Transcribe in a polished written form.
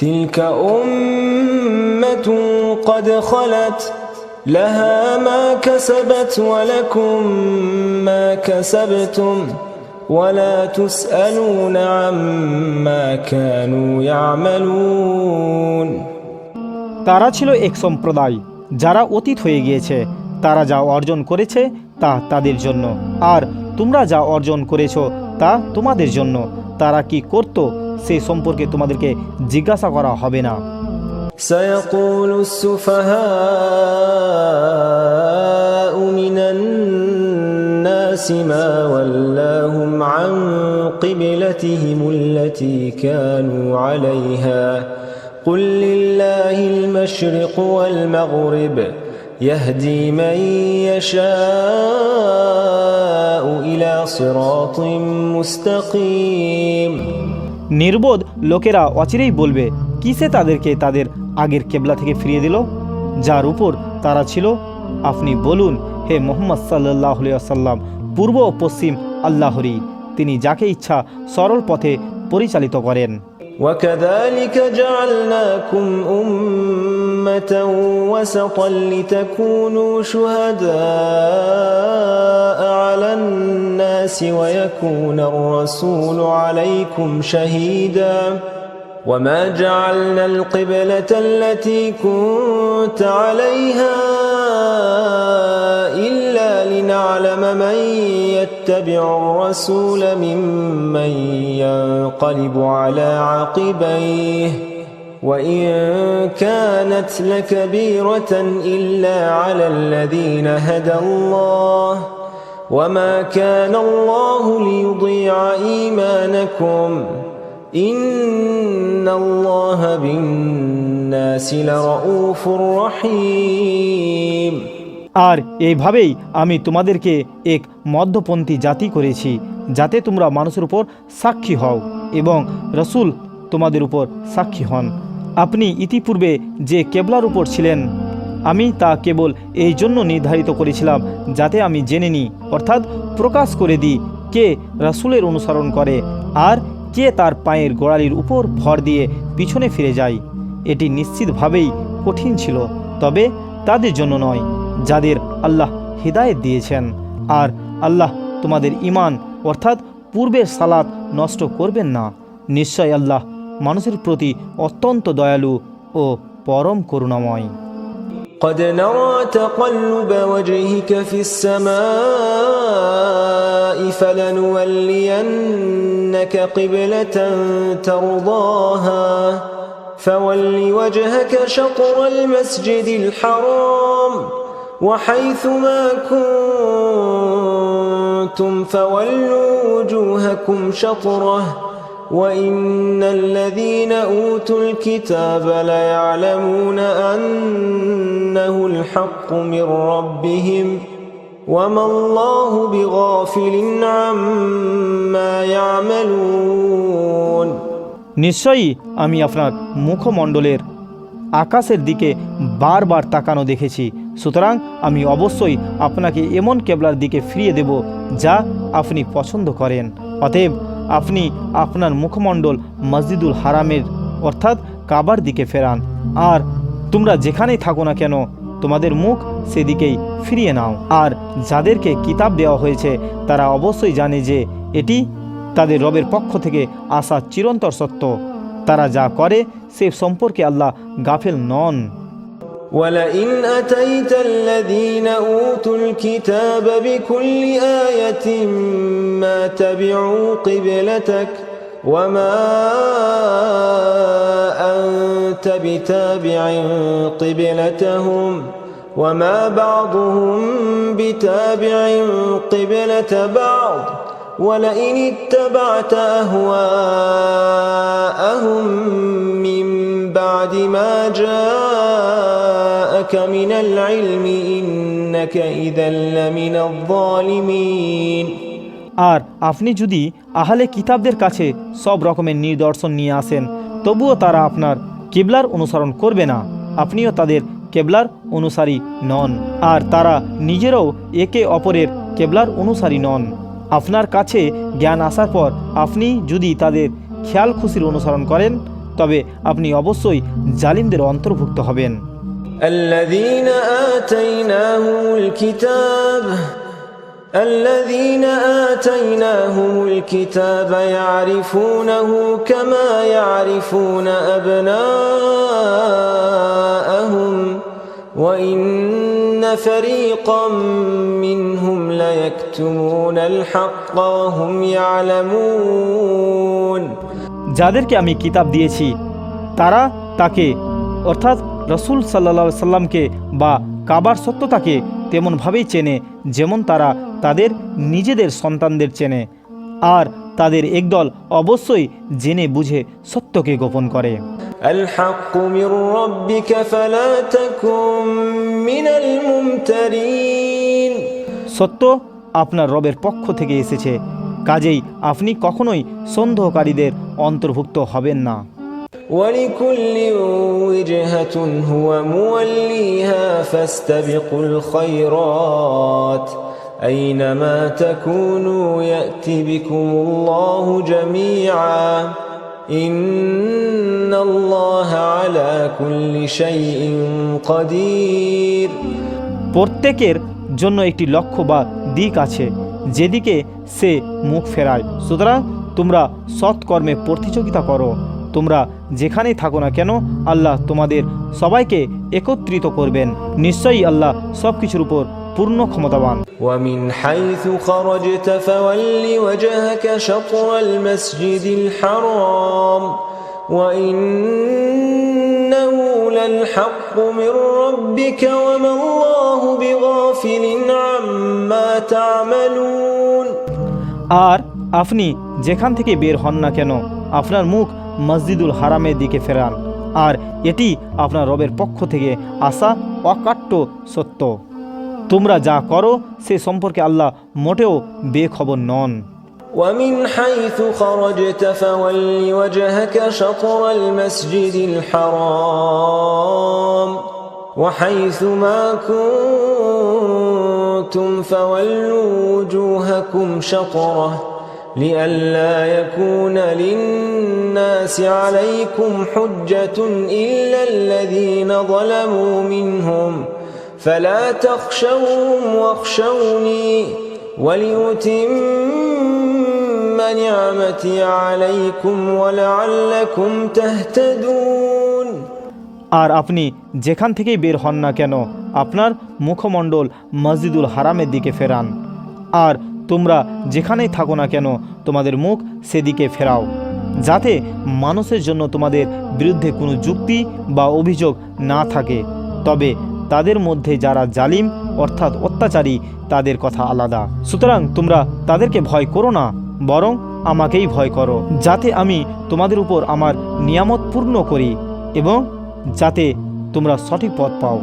تلك أمة قد خلت لها ما كسبت ولكم ما كسبتم ولا تسألون عما كانوا يعملون। তারা ছিল এক সম্প্রদায় যারা অতীত হয়ে গিয়েছে, তারা যা অর্জন করেছে তা তাদের জন্য, আর তোমরা যা অর্জন করেছ তা তোমাদের জন্য। তারা কি করত সেই সম্পর্কে তোমাদেরকে জিজ্ঞাসা করা হবে না। سيقول السفهاء من الناس ما ولاهم عن قبلتهم التي كانوا عليها قل لله المشرق والمغرب يهدي من يشاء إلى صراط مستقيم। নির্বোধ লোকেরা অচিরেই বলবে, কিসে তাদেরকে তাদের আগের কেবলা থেকে ফিরিয়ে দিল যার উপর তারা ছিল। আপনি বলুন, হে মুহাম্মদ সাল্লাল্লাহু আলাইহি ওয়াসাল্লাম, পূর্ব ও পশ্চিম আল্লাহরই, তিনি যাকে ইচ্ছা সরল পথে পরিচালিত করেন। وكذلك جعلناكم أمة وسطا لتكونوا شهداء على الناس ويكون الرسول عليكم شهيدا وما جعلنا القبلة التي كنت عليها إلا لنعلم من يتبع الرسول ممن ينقلب على عقبيه وإن كانت لكبيرة إلا على الذين هدى الله وما كان الله ليضيع إيمانكم إن الله بالناس لرؤوف رحيم। আর এইভাবেই আমি তোমাদেরকে এক মধ্যপন্থী জাতি করেছি, যাতে তোমরা মানুষের উপর সাক্ষী হও এবং রসুল তোমাদের উপর সাক্ষী হন। আপনি ইতিপূর্বে যে কেবলার উপর ছিলেন, আমি তা কেবল এই জন্য নির্ধারিত করেছিলাম যাতে আমি জেনে নিই, অর্থাৎ প্রকাশ করে দিই কে রসুলের অনুসরণ করে আর কে তার পায়ের গোড়ালির উপর ভর দিয়ে পিছনে ফিরে যায়। এটি নিশ্চিতভাবেই কঠিন ছিল, তবে তাদের জন্য নয় যাদের আল্লাহ হিদায়েত দিয়েছেন। আর আল্লাহ তোমাদের ঈমান অর্থাৎ পূর্বের সালাত নষ্ট করবেন না। নিশ্চয় আল্লাহ মানুষের প্রতি অত্যন্ত দয়ালু ও পরম করুণাময়। قد نرى تقلب وجهك في السماء فلنولينك قبلة ترضاها فول وجهك شطر المسجد الحرام وحيث ما كنتم فولوا وجوهكم شطره وإن الذين أوتوا الكتاب ليعلمون أنه الحق من ربهم وما الله بغافل عما يعملون। নিশ্চয়ই আমি আপনার মুখমণ্ডলের আকাশের দিকে বারবার তাকানো দেখেছি, সুতরাং আমি অবশ্যই আপনাকে এমন কেবলার দিকে ফিরিয়ে দেব যা আপনি পছন্দ করেন। অতএব আপনি আপনার মুখমণ্ডল মসজিদুল হারামের অর্থাৎ কাবার দিকে ফেরান, আর তোমরা যেখানেই থাকো না কেন তোমাদের মুখ সেদিকেই ফিরিয়ে নাও। আর যাদেরকে কিতাব দেওয়া হয়েছে তারা অবশ্যই জানে যে এটি তাদের রবের পক্ষ থেকে আসা চিরন্তর সত্য। তারা যা করে সে সম্পর্কে আল্লাহ গাফেল নন। ولئن أتيت الذين أوتوا الكتاب بكل آية ما تبعوا قبلتك وما أنت بتابع قبلتهم وما بعضهم بتابع قبلة بعض ولئن اتبعت أهواءهم من بعد ما جاءك من العلم إنك إذا لمن الظالمين। আর আপনি যদি আহলে কিতাবদের কাছে সব রকমের নিদর্শন নিয়ে আসেন, তবুও তারা আপনার কিবলার অনুসরণ করবে না, আপনিও তাদের কেবলার অনুসারী নন, আর তারা নিজেরাও একে অপরের কেবলার অনুসারী নন। আপনার কাছে জ্ঞান আসার পর আপনি যদি তাদের খেয়াল খুশির অনুসরণ করেন, তবে আপনি অবশ্যই জালিমদের অন্তর্ভুক্ত হবেন। الذين آتيناهم الكتاب يعرفونه كما يعرفون أبناءهم وإن فريقا منهم ليكتمون الحق وهم يعلمون। যাদেরকে আমি কিতাব দিয়েছি তারা তাকে অর্থাৎ রাসূল সাল্লাল্লাহু আলাইহি সাল্লামকে বা কাবার সত্যতাকে তেমনভাবেই চেনে যেমন তারা তাদের নিজেদের সন্তানদের চেনে, আর তাদের একদল অবশ্যই জেনে বুঝে সত্যকে গোপন করে। আল হাক্কু মির রাব্বিকা ফালা তাকুম মিনাল মুমতারিন। সত্য আপনার রবের পক্ষ থেকে এসেছে, কাজেই আপনি কখনোই সন্দেহকারীদের অন্তর্ভুক্ত হবেন না। ولكل وجهة هو موليها فاستبقوا الخيرات أينما تكونوا يأتي بكم الله جميعا إن الله على كل شيء قدير। প্রত্যেকের জন্য একটি লক্ষ্য বা দিক আছে যেদিকে সে মুখ ফেরায়, সুতরাং তোমরা সৎকর্মে প্রতিযোগিতা করো। তোমরা যেখানেই থাকো না কেন আল্লাহ তোমাদের সবাইকে একত্রিত করবেন। নিশ্চয়ই আল্লাহ সব কিছুর উপর পূর্ণ ক্ষমতাবান। ومن حيث خرجت فول وجهك شطر المسجد الحرام وإنه للحق من ربك وما الله بغافل عما تعملون। আর আপনি যেখান থেকে বের হন না কেন আপনার মুখ মসজিদুল হারামের দিকে ফেরান, আর এটি আপনার রবের পক্ষ থেকে আসা অকাট্য সত্য। তোমরা যা করো সে সম্পর্কে আল্লাহ মোটেও বেখবর নন। ومن حيث خرجت فول وجهك شطر المسجد الحرام وحيث ما كنتم فولوا وجوهكم شطره لئلا يكون للناس عليكم حجة إلا الذين ظلموا منهم فلا تخشوهم واخشوني وليتم نعمتي عليكم ولعلكم تهتدون। আর আপনি যেখান থেকেই বের হন না কেন আপনার মুখমণ্ডল মসজিদুল হারামের দিকে ফেরান, আর তোমরা যেখানেই থাকো না কেন তোমাদের মুখ সেদিকে ফেরাও, যাতে মানুষের জন্য তোমাদের বিরুদ্ধে কোনো যুক্তি বা অভিযোগ না থাকে। তবে তাদের মধ্যে যারা জালিম অর্থাৎ অত্যাচারী তাদের কথা আলাদা। সুতরাং তোমরা তাদেরকে ভয় করো না, বরং আমাকেই ভয় করো, যাতে আমি তোমাদের উপর আমার নিয়ামত পূর্ণ করি এবং যাতে তোমরা সঠিক পথ পাও।